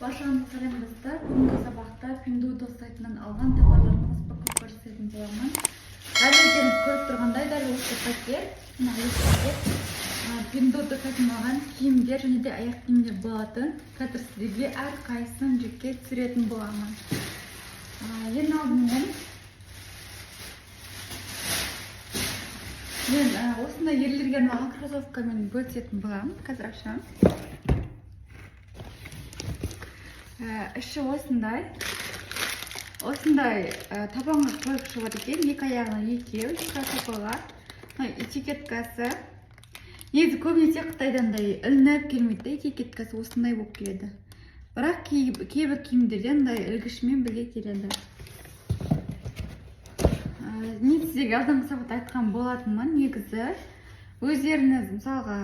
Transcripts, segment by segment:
Barşamızı salamızda бүгінгі сабақта Pinduoduo сайтынан алған товарларымыз покупка жасайтын боламын. Дәл өздеріңіз көріп тұрғандай, дәл осы пакет, Pinduoduo сайтынан алған киімдер және де аяқ киімдер болатын. Қазір сіздерге әрқайсысын жеке түсіретін боламын. Ең алдымен мен осындай ерлерге арналған кроссовкамен бөлісетін боламын. Қазір ашамын. Іші осындай табанға қойып шығады екен. Екі аяғына екеу, кроссовкаға. Этикеткасы. Негізі көбінесе Қытайдан ілініп келмейді, этикеткасы осындай болып келеді. Бірақ кейбір киімдерден ілгішімен бірге келеді. Мен сіздерге алдыңғы сабақта айтқан болатынмын, негізі өздеріңіз мысалға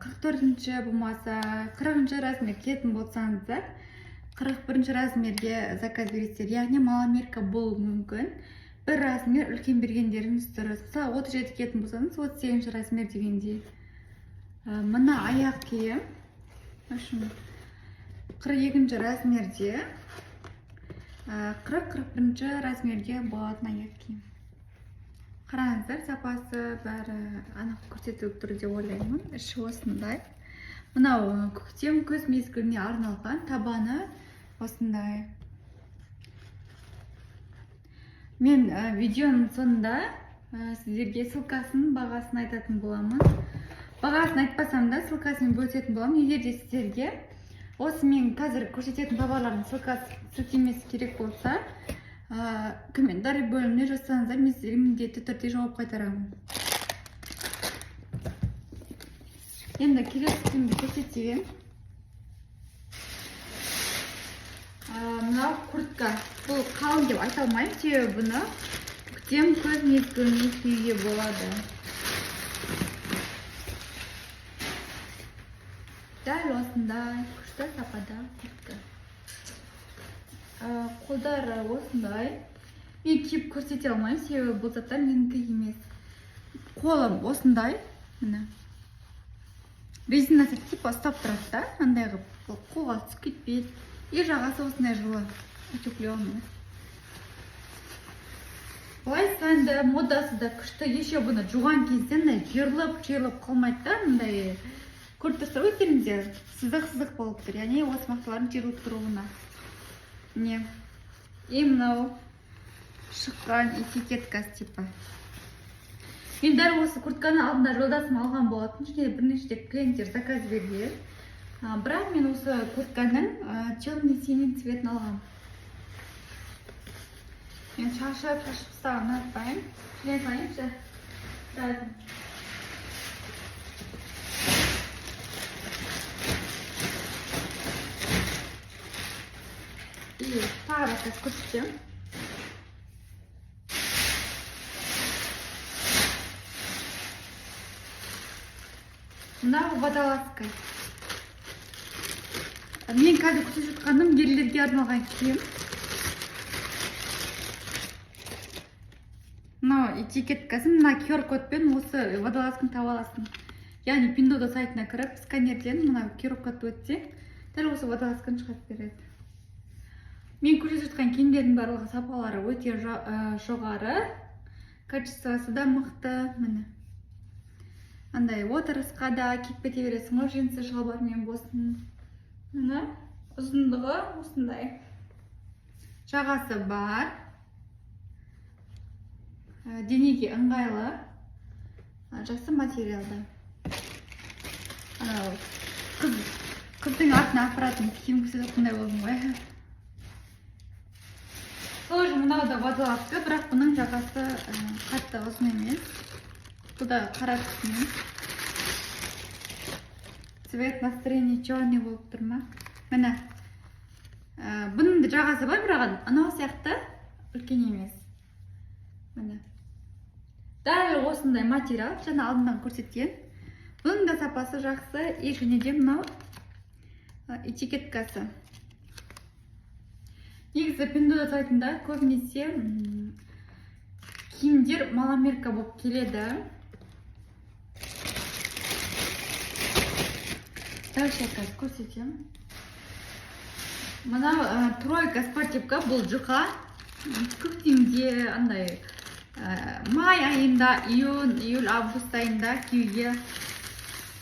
44-ші болмаса 40-ші размер келетін болсаңыздар, 41-ші размерге заказ бересіздер, яғни маломерка болуы мүмкін. Бір размер үлкен бергендеріңіз дұрыс. Мысалы 37 келетін болсаңыз, 38-ші размер дегенде. Мына аяқ киім 42-ші размерде, 40-41-ші размерге болатын аяқ киім. Қараңыздар, сапасы бәрі анық көрсетіліп тұр деп ойлаймын. Іші осындай. Мынау көктем күз мезгіліне арналған, табаны осындай. Мен видеоның соңында сіздерге ссылкасын, бағасын айтатын боламын. Бағасын айтпасам да ссылкасын бөлісетін боламын. Егер де сіздерге осы мен қазір көрсететін товарлардың сілтемесі керек болса, комментарий бөліміне жазсаңыздар, мен сіздерге міндетті түрде жауап қайтарамын. Енді келесі киімді көрсетейін. Мынау куртка. Бұл қалың деп айта алмаймын, себебі бұны көктем күз мезгіліне киюге болады. Дәл осындай күшті сапада куртка. Қолдары осындай. Мен киіп көрсете алмаймын, себебі бұл заттар менікі емес. Қолым осындай. Резинасы типа ұстап тұрады да, андай қылып қолға түсіп кетпейді. И жағасы осындай жылы, утепленный. Былай сәнді, модасы да күшті. Еше бұны жуған кезде жиырылып қалмайды да, мындай көріп тұрсыздар өздеріңіздер сызық болып тұр. Яғни осы мақталардың жиырылып тұруына. Не? И мынау шыққан этикеткасы типа. Мен дәл осы куртканы алдында жолдасым алған болатын, және бірнеше клиенттер заказ берген. Бірақ мен осы куртканың темный синий цветін алғам. Мен шашып тастағанын айтпаймын. Шлем салайыншы. И тағы да көрсетем. Мынау водолазка. Мен қазір көрсетіп жатқаным ерлерге арналған киім. Мынау этикеткасы, мына QR кодпен осы водолазканы таба аласың. Яғни Pinduoduo сайтына кіріп, сканерден мына QR кодты өтсең, дәл осы водолазканы шығарып береді. Мен көрсетіп жатқан киімдердің барлығы сапалары өте жоғары, качествосы да мықты. Міне. Андай отырысқа да киіп кете бересің, джинсы шалбармен болсын. Міне, ұзындығы осындай. Жағасы бар. Денеге ыңғайлы. Жақсы материалды. Қыздың артына апаратын киім көрсететіндей болдым ғой. Тоже мынау да водолазка, бірақ бұның жағасы қатты ұзын емес. Бұл да қара түсінен. Цвет настроение черный болып тұр ма? Міне. Бұның да жағасы бар, бірақ анау сияқты үлкен емес. Міне. Дәл осындай материал, жаңа алдынан көрсеткен. Бұның да сапасы жақсы, және де мынау этикеткасы. Негізі Pinduoduo сайтында көбінесе киімдер маломерка болып келеді. Дальше көрсетем. мына тройка спортивка бұл жұқа көктемде андай май айында, июль, август айында киюге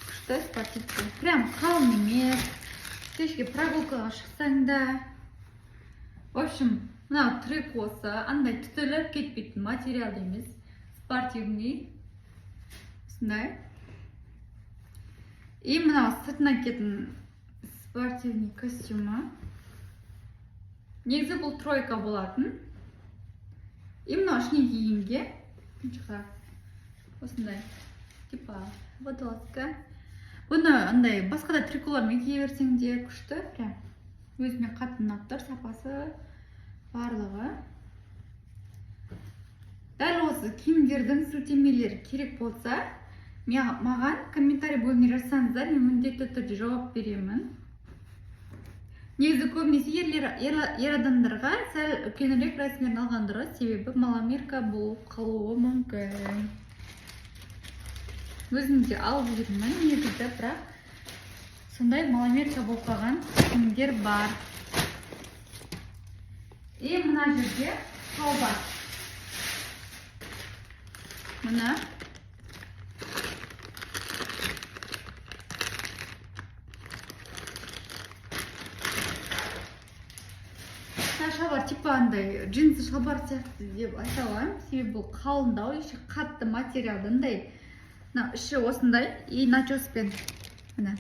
күшті спортивка. Прям қалың емес. Кешке прогулкаға шықсаң да. В общем, мына трикосы андай түтіліп кетпейтін материал емес. Спортивный. Осындай. И мына сыртынан киетін спортивный костюмы. Негізі бұл тройка болатын. И мына ішіне киімге жұқа. Осындай. Типа водолазка. Бұны андай басқа да триколармен кие берсең де күшті. Прям өзіме қатты ұнап тұр, сапасы барлығы. Дәл осы киімдердің сілтемелері керек болса, маған комментарий бөліміне жазсаңыздар, мен міндетті түрде жауап беремін. Негізі көбінесе ер адамдарға сәл үлкенірек размерін алған дұрыс, себебі маломерка болып қалуы мүмкін. Өзім де алып жүрмін, негізі, бірақ сондай маломерка болып қалған киімдер бар. И мына жерде шалбар. Мына шалбар типа андай джинсы шалбар сияқты деп айта аламын, себебі бұл қалыңдау, еще қатты материалдындай. Іші осындай, и начоспен. Мына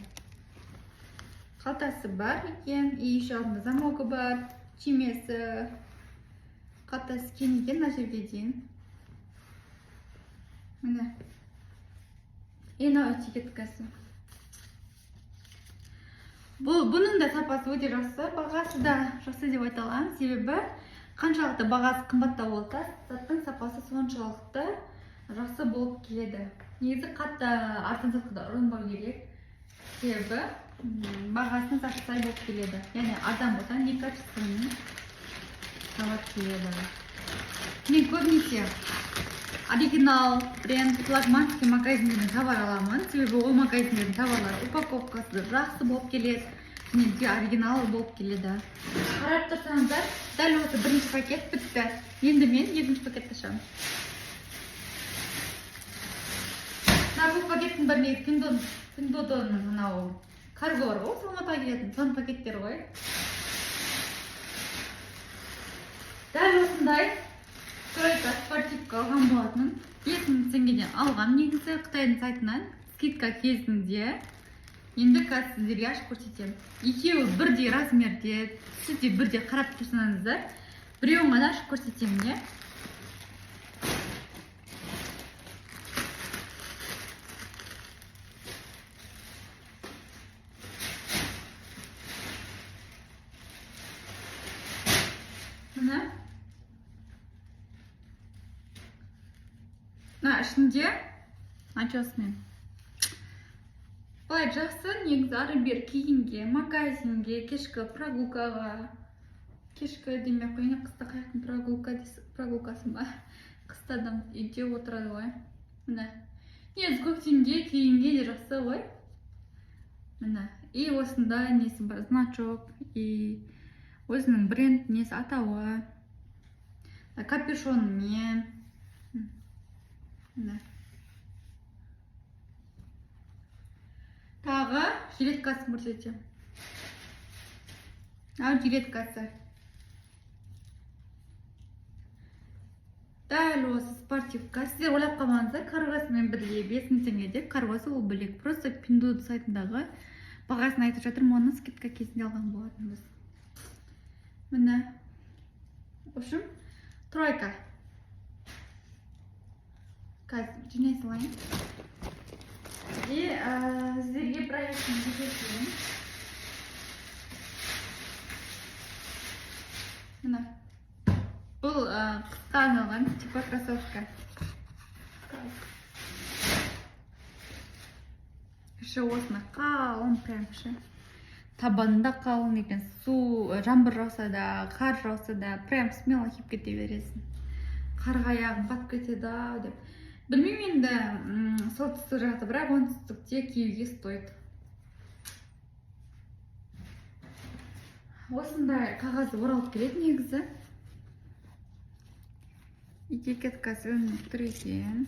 қалтасы бар екен, и еще алдында замогы бар, чемесі, қалтасы кең екен, мына жерге дейін. Мына и мына этикеткасы. Бұның да сапасы өте жақсы, бағасы да жақсы деп айта аламын, себебі қаншалықты бағасы қымбаттау болса, заттың сапасы соншалықты жақсы болып келеді. Негізі қатты арзан затқа ұрынбау керек, себебі бағасының сай болып келеді. Яғни арзан болса, некачественный товар келеді. Мен көбінесе оригинал, бренд, флагманский магазиндерден товар аламын, себебі ол магазиндердің товарлары упаковкасы жақсы болып келеді, және де оригинал болып келеді. Қарап тұрсаңыздар, дәл осы бірінші пакет бітті. Енді мен екінші пакетті ашамын. Бұл пакеттің біріне Пиндоданың мынау карго бар ғой, Алматыға келетін сон пакеттер ғой. Дәл осындай тройка спортивка алған болатын. 5000 теңгеден алған, негізі Қытайдың сайтынан скидка кезінде. Енді қазір сіздерге ашып көрсетемін. Екеуі бірдей размерде, сіз де бірдей қарап тұрсаңыздар, біреуін ғана ашып көрсетемін, иә? Мына ішінде начосмен. Былай жақсы, негізі ары-бері киімге, магазинге, кешкі прогулкаға. Кешкі демей қойын, қыста қаяқтың прогулкасы ба? Қыста адам үйде отырады ғой. Мына. Негізі көктемде киімге де жақсы ғой. Мына. И осындай несі бар, значок, и өзінің бренд несі атауы. Капюшонмен. Тағы жилеткасын көрсетем. Жилеткасы. Дәл осы спортивка. Сіздер ойлап қалмаңыздар, каргосымен бірге 5000 теңге деп, каргосы ол бөлек. Просто Пиндода сайтындағы бағасын айтып жатырмын, оны скидка кезінде алған болатынбыз. Міне. В общем, тройка. Қазір жинай салайын. И сіздерге проектін көрсетейін. Мына. Бұл қысқа арналған типа кроссовка. Іші осыны қалың прямшы. Табанында қалың екен. Су, жаңбыр жауса да, қар жауса да, прям смело киіп кете бересің. Қарға аяғың батып кетеді деп. Білмеймін енді солтүстік жақта, бірақ оңтүстікте киюге стоит. осындай қағаз оралып келеді негізі. Этикеткасы ілініп тұр екен.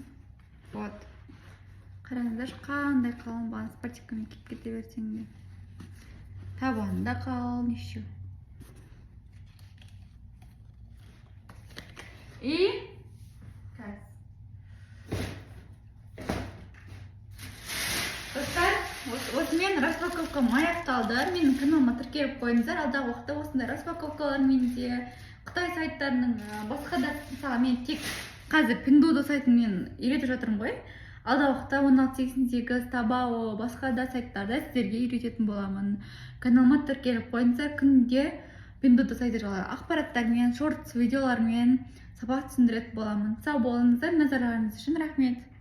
Вот. Қараңыздаршы, қандай қалың, баған спортивкамен киіп кете берсең де. Табанында қалың еще. И достар, осымен распаковкам аяқталды. Менің каналыма тіркеліп қойыңыздар. Алдағы уақытта осындай распаковкалар менде, Қытай сайттарының басқа да, мысалы мен тек қазір Pinduoduo сайтымен үйретіп жатырмын ғой. Алдағы уақытта 1688, Taobao, басқа да сайттарда сіздерге үйрететін боламын. Каналыма тіркеліп қойыңыздар. Күнде Pinduoduo сайты жайлы ақпараттармен, шортс видеолармен сабақ түсіндіретін боламын. Сау болыңыздар, назарларыңыз үшін рахмет.